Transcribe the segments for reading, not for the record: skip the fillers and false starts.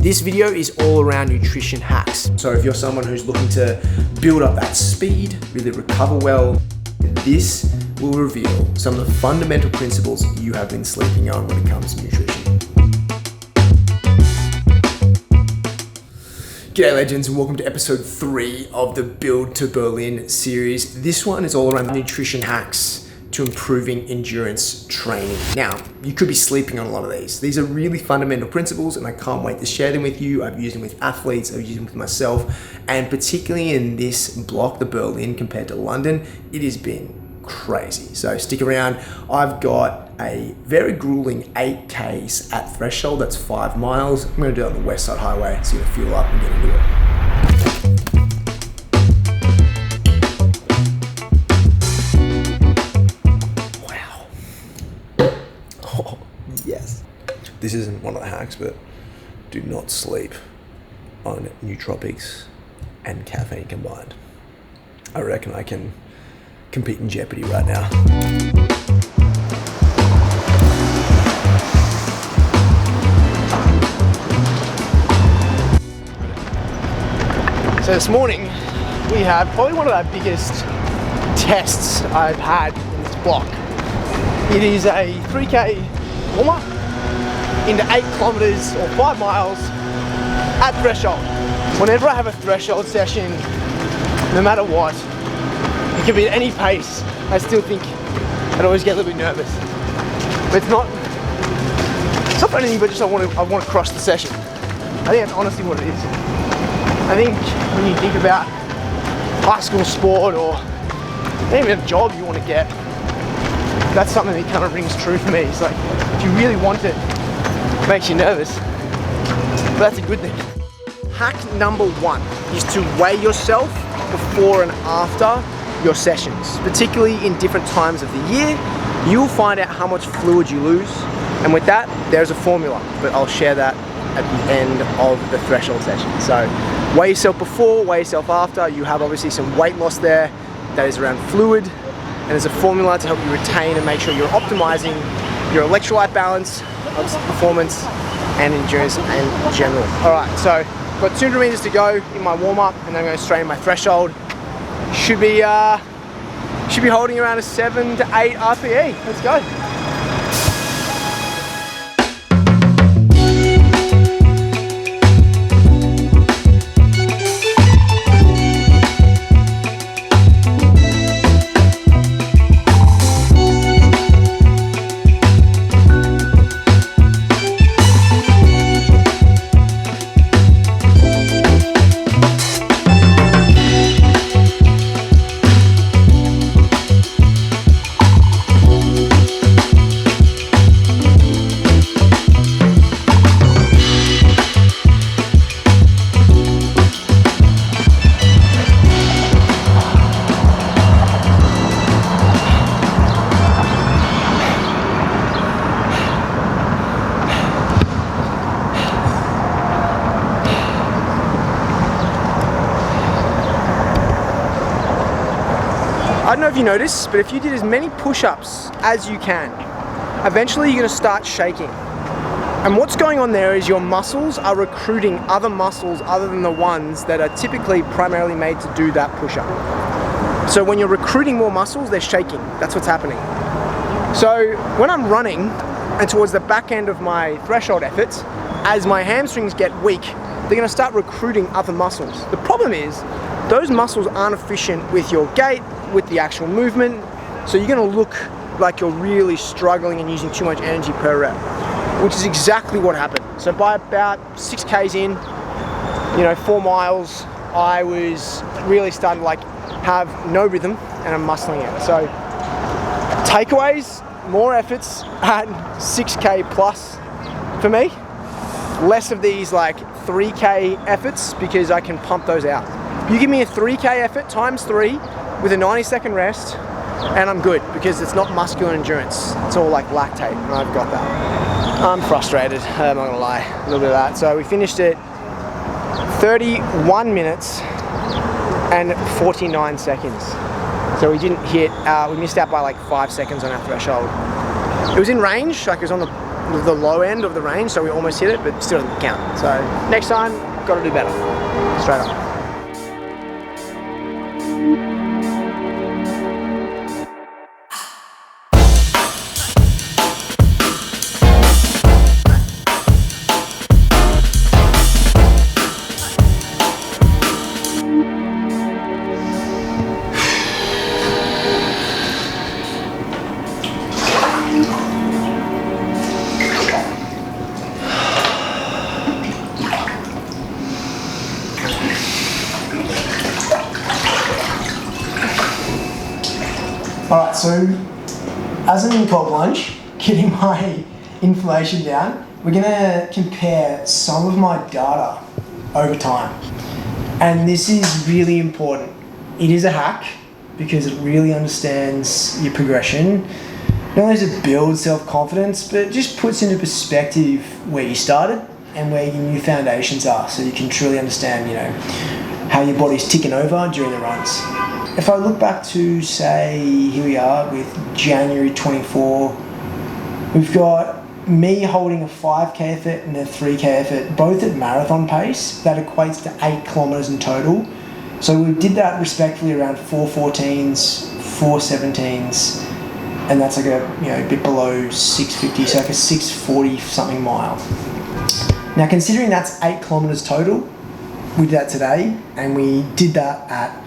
This video is all around nutrition hacks. So if you're someone who's looking to build up that speed, really recover well, this will reveal some of the fundamental principles you have been sleeping on when it comes to nutrition. G'day legends, and welcome to episode 3 of the Build to Berlin series. This one is all around nutrition hacks to improving endurance training. Now, you could be sleeping on a lot of these. These are really fundamental principles and I can't wait to share them with you. I've used them with athletes, I've used them with myself, and particularly in this block, the Berlin compared to London, it has been crazy. So stick around. I've got a very grueling 8Ks at threshold, that's 5 miles. I'm gonna do it on the West Side Highway, so you're gonna fuel up and get into it. Yes. This isn't one of the hacks, but do not sleep on nootropics and caffeine combined. I reckon I can compete in Jeopardy right now. So this morning we had probably one of the biggest tests I've had in this block. It is a 3K warm-up into 8 kilometers or 5 miles at threshold. Whenever I have a threshold session, no matter what, it can be at any pace, I still think I'd always get a little bit nervous. But it's not for anything, but just I want to crush the session. I think that's honestly what it is. I think when you think about high school sport or even a job you want to get, that's something that kind of rings true for me. It's like, if you really want it, it makes you nervous. But that's a good thing. Hack number 1 is to weigh yourself before and after your sessions. Particularly in different times of the year, you'll find out how much fluid you lose. And with that, there's a formula, but I'll share that at the end of the threshold session. So weigh yourself before, weigh yourself after. You have obviously some weight loss there that is around fluid. And there's a formula to help you retain and make sure you're optimizing your electrolyte balance, performance, and endurance in general. All right, so I've got 200 meters to go in my warm-up, and then I'm going straight in my threshold. Should be holding around a 7 to 8 RPE. Let's go. I don't know if you noticed, but if you did as many push-ups as you can, eventually you're going to start shaking. And what's going on there is your muscles are recruiting other muscles other than the ones that are typically primarily made to do that push-up. So when you're recruiting more muscles, they're shaking. That's what's happening. So when I'm running and towards the back end of my threshold efforts, as my hamstrings get weak, they're going to start recruiting other muscles. The problem is those muscles aren't efficient with your gait, with the actual movement, so you're going to look like you're really struggling and using too much energy per rep, which is exactly what happened. So by about 6Ks in, 4 miles, I was really starting to have no rhythm and I'm muscling it. So takeaways, more efforts at 6K plus for me, less of these 3K efforts because I can pump those out. You give me a 3K effort times 3 with a 90-second rest, and I'm good because it's not muscular endurance. It's all lactate, and I've got that. I'm frustrated, I'm not gonna lie, a little bit of that. So we finished it 31 minutes and 49 seconds. So we didn't hit, we missed out by 5 seconds on our threshold. It was in range, it was on the the low end of the range, so we almost hit it, but still doesn't count. So next time, got to do better. Straight up. Alright, so as I'm in cold plunge, getting my inflation down, we're gonna compare some of my data over time. And this is really important. It is a hack because it really understands your progression. Not only does it build self-confidence, but it just puts into perspective where you started and where your new foundations are, so you can truly understand, how your body's ticking over during the runs. If I look back to, say, here we are with January 24, we've got me holding a 5k effort and a 3k effort, both at marathon pace. That equates to 8 kilometers in total. So we did that respectively around 4:14s, 4:17s, and that's like a bit below 650, so like a 640 something mile. Now, considering that's 8 kilometers total, we did that today, and we did that at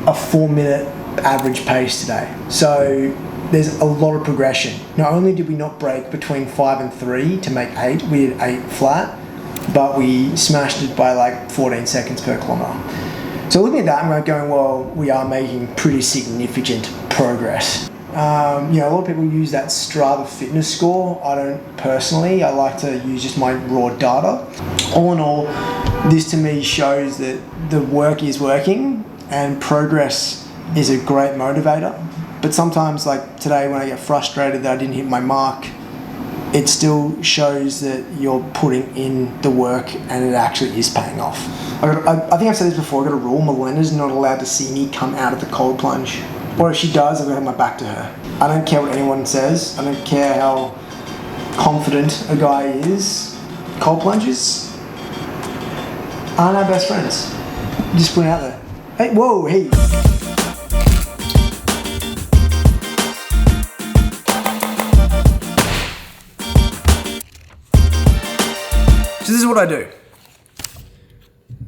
a 4-minute average pace today. So there's a lot of progression. Not only did we not break between 5 and 3 to make 8, we did 8 flat, but we smashed it by like 14 seconds per kilometer. So looking at that, I'm going, well, we are making pretty significant progress. A lot of people use that Strava fitness score. I don't personally. I like to use just my raw data. All in all, this to me shows that the work is working and progress is a great motivator. But sometimes, like today, when I get frustrated that I didn't hit my mark, it still shows that you're putting in the work and it actually is paying off. I think I've said this before, I've got a rule: Melena's not allowed to see me come out of the cold plunge. Or if she does, I'm gonna have my back to her. I don't care what anyone says. I don't care how confident a guy is. Cold plunges aren't our best friends. Just put it out there. Hey, whoa, hey. So this is what I do.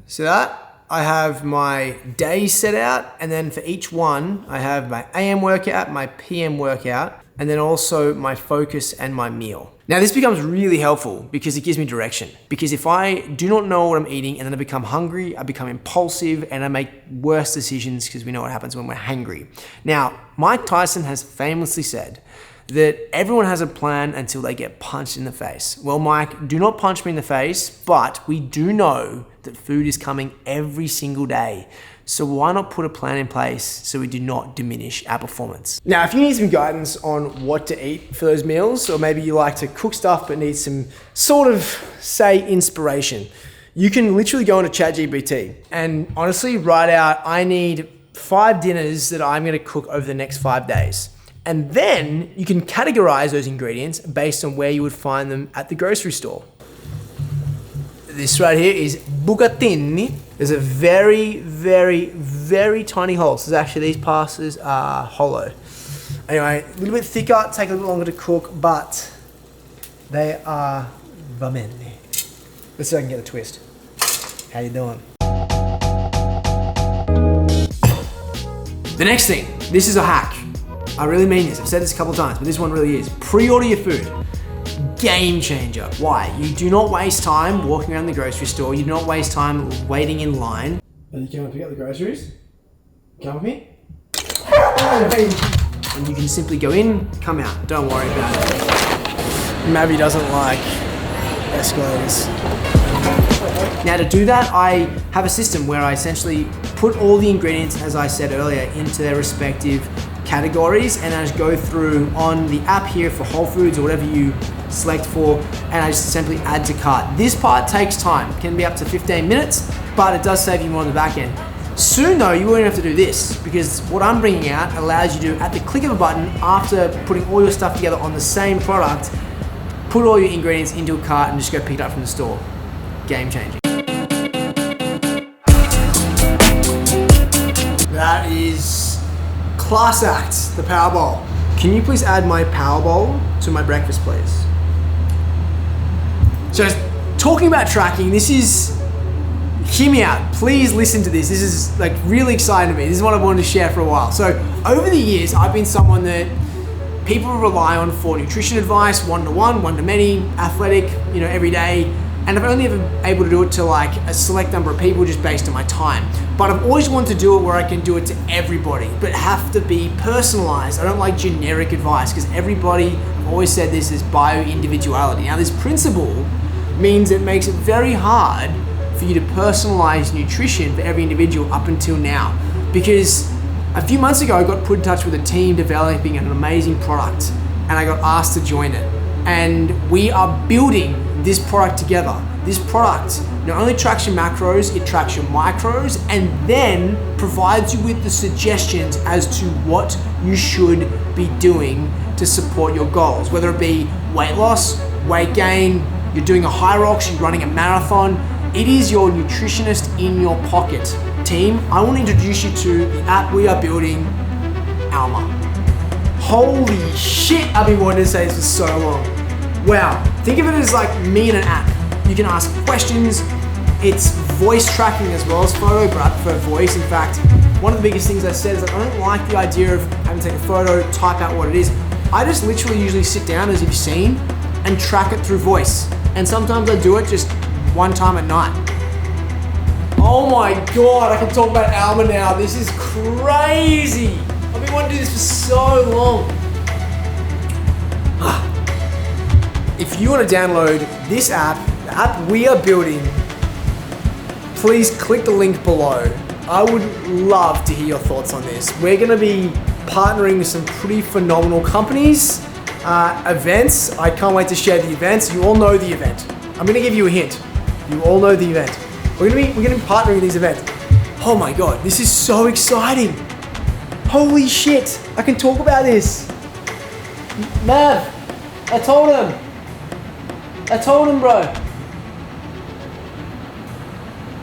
See that? I have my days set out, and then for each one, I have my AM workout, my PM workout, and then also my focus and my meal. Now this becomes really helpful because it gives me direction. Because if I do not know what I'm eating and then I become hungry, I become impulsive and I make worse decisions, because we know what happens when we're hangry. Now, Mike Tyson has famously said that everyone has a plan until they get punched in the face. Well, Mike, do not punch me in the face, but we do know that food is coming every single day. So why not put a plan in place so we do not diminish our performance? Now, if you need some guidance on what to eat for those meals, or maybe you like to cook stuff but need some sort of, say, inspiration, you can literally go into ChatGPT and honestly write out, I need 5 dinners that I'm gonna cook over the next 5 days. And then you can categorize those ingredients based on where you would find them at the grocery store. This right here is bucatini. There's a very, very, very tiny hole. So actually these pastas are hollow. Anyway, a little bit thicker, take a little longer to cook, but they are bamenni. Let's see if I can get a twist. How you doing? The next thing, this is a hack. I really mean this. I've said this a couple of times, but this one really is. Pre-order your food. Game changer. Why? You do not waste time walking around the grocery store. You do not waste time waiting in line. Are you coming to pick up the groceries? Come with me? And you can simply go in, come out. Don't worry about it. Mavi doesn't like escalators. Now to do that, I have a system where I essentially put all the ingredients, as I said earlier, into their respective categories, and I just go through on the app here for Whole Foods or whatever you select for, and I just simply add to cart. This part takes time, it can be up to 15 minutes, but it does save you more on the back end. Soon though, you won't have to do this, because what I'm bringing out allows you to, at the click of a button, after putting all your stuff together on the same product, put all your ingredients into a cart and just go pick it up from the store. Game changing. That is class act, the power bowl. Can you please add my power bowl to my breakfast, please? So talking about tracking, this is, hear me out, please listen to this. This is like really exciting to me. This is what I've wanted to share for a while. So over the years, I've been someone that people rely on for nutrition advice, one-to-one, one-to-many, athletic, every day. And I've only ever been able to do it to like a select number of people just based on my time. But I've always wanted to do it where I can do it to everybody, but have to be personalized. I don't like generic advice because everybody, I've always said this, is bio-individuality. Now this principle means it makes it very hard for you to personalize nutrition for every individual up until now. Because a few months ago, I got put in touch with a team developing an amazing product and I got asked to join it. And we are building this product together. This product not only tracks your macros, it tracks your micros and then provides you with the suggestions as to what you should be doing to support your goals, whether it be weight loss, weight gain, you're doing a high rocks, you're running a marathon. It is your nutritionist in your pocket. Team, I want to introduce you to the app we are building, Alma. Holy shit, I've been wanting to say this for so long. Wow, think of it as like me in an app. You can ask questions. It's voice tracking as well as photo, but I prefer voice. In fact, one of the biggest things I said is that I don't like the idea of having to take a photo, type out what it is. I just literally usually sit down, as you've seen, and track it through voice. And sometimes I do it just one time at night. Oh my God, I can talk about Alma now. This is crazy. I've been wanting to do this for so long. If you want to download this app, the app we are building, please click the link below. I would love to hear your thoughts on this. We're going to be partnering with some pretty phenomenal companies, events. I can't wait to share the events. You all know the event. I'm going to give you a hint. You all know the event. We're going to be partnering with these events. Oh my God, this is so exciting. Holy shit, I can talk about this. Mav, I told him, bro.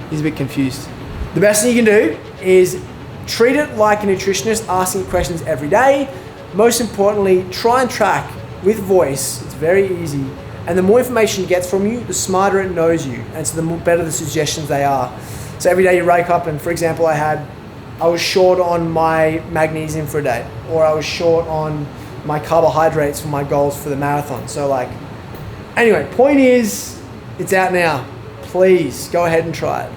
He's a bit confused. The best thing you can do is treat it like a nutritionist, asking questions every day. Most importantly, try and track with voice. It's very easy. And the more information it gets from you, the smarter it knows you. And so the more better the suggestions they are. So every day you wake up and, for example, I was short on my magnesium for a day, or I was short on my carbohydrates for my goals for the marathon. So anyway, point is, it's out now. Please go ahead and try it.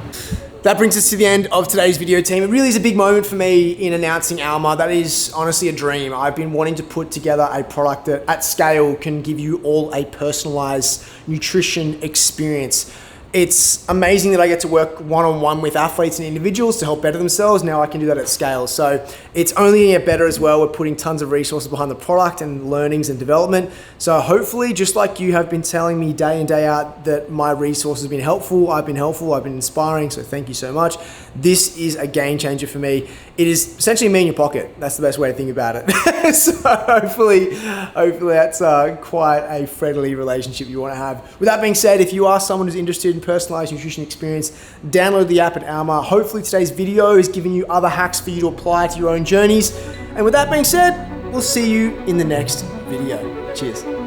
That brings us to the end of today's video, team. It really is a big moment for me in announcing Alma. That is honestly a dream. I've been wanting to put together a product that at scale can give you all a personalized nutrition experience. It's amazing that I get to work one-on-one with athletes and individuals to help better themselves. Now I can do that at scale. So it's only gonna get better as well. We're putting tons of resources behind the product and learnings and development. So hopefully, just like you have been telling me day in, day out that my resources have been helpful, I've been inspiring. So thank you so much. This is a game changer for me. It is essentially me in your pocket. That's the best way to think about it. So hopefully that's quite a friendly relationship you want to have. With that being said, if you are someone who's interested in personalized nutrition experience, download the app at Alma. Hopefully today's video is giving you other hacks for you to apply to your own journeys. And with that being said, we'll see you in the next video. Cheers.